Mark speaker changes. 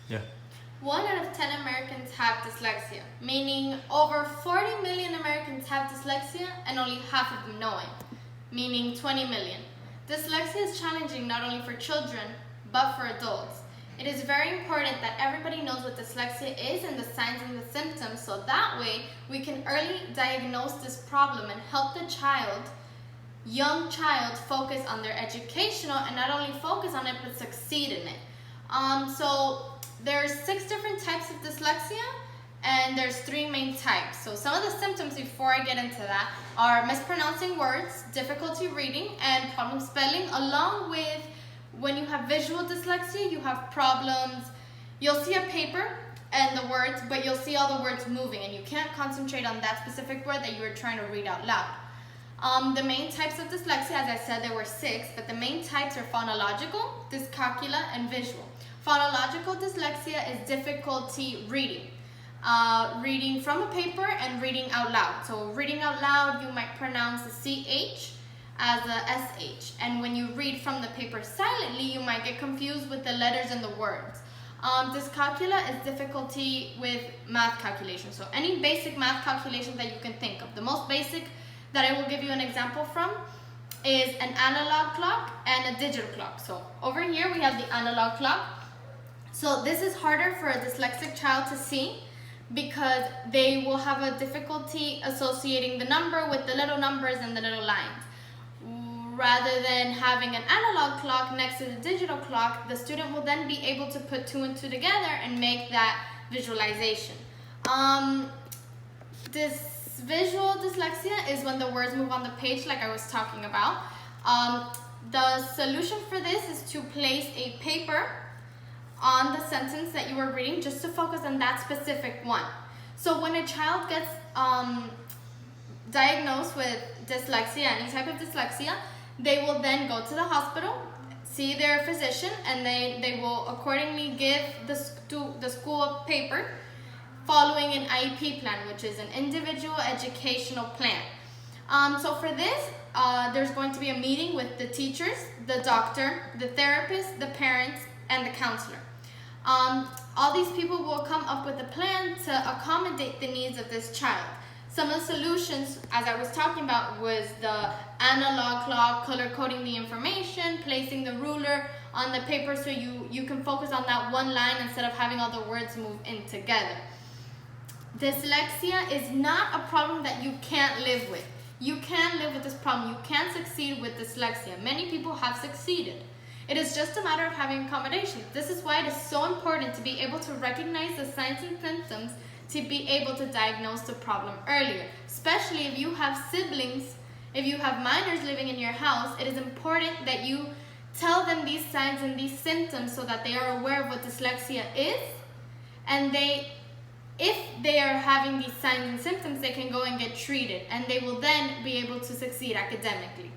Speaker 1: Yeah.
Speaker 2: 1 out of 10 Americans have dyslexia, meaning over 40 million Americans have dyslexia and only half of them know it, meaning 20 million. Dyslexia is challenging not only for children, but for adults. It is very important that everybody knows what dyslexia is and the signs and the symptoms, so that way we can early diagnose this problem and help the young child, focus on their educational and not only focus on it, but succeed in it. So there's 6 different types of dyslexia, and there's 3 main types. So some of the symptoms, before I get into that, are mispronouncing words, difficulty reading, and problem spelling, along with when you have visual dyslexia, you have problems. You'll see a paper and the words, but you'll see all the words moving, and you can't concentrate on that specific word that you were trying to read out loud. The main types of dyslexia, as I said, there were 6, but the main types are phonological, dyscalculia, and visual. Phonological dyslexia is difficulty reading. Reading from a paper and reading out loud. So reading out loud, you might pronounce the CH as a SH. And when you read from the paper silently, you might get confused with the letters and the words. Dyscalculia is difficulty with math calculation. So any basic math calculation that you can think of. The most basic that I will give you an example from is an analog clock and a digital clock. So over here we have the analog clock. So this is harder for a dyslexic child to see because they will have a difficulty associating the number with the little numbers and the little lines. Rather than having an analog clock next to the digital clock, the student will then be able to put 2 and 2 together and make that visualization. This visual dyslexia is when the words move on the page, like I was talking about. The solution for this is to place a paper on the sentence that you were reading, just to focus on that specific one. So when a child gets diagnosed with dyslexia, any type of dyslexia, they will then go to the hospital, see their physician, and they will accordingly give the school a paper following an IEP plan, which is an individual educational plan. So for this, there's going to be a meeting with the teachers, the doctor, the therapist, the parents, and the counselor. All these people will come up with a plan to accommodate the needs of this child. Some of the solutions, as I was talking about, was the analog clock, color coding the information, placing the ruler on the paper so you can focus on that one line instead of having all the words move in together. Dyslexia is not a problem that you can't live with. You can live with this problem. You can succeed with dyslexia. Many people have succeeded. It is just a matter of having accommodation. This is why it is so important to be able to recognize the signs and symptoms to be able to diagnose the problem earlier. Especially if you have siblings, if you have minors living in your house, it is important that you tell them these signs and these symptoms so that they are aware of what dyslexia is, and if they are having these signs and symptoms, they can go and get treated, and they will then be able to succeed academically.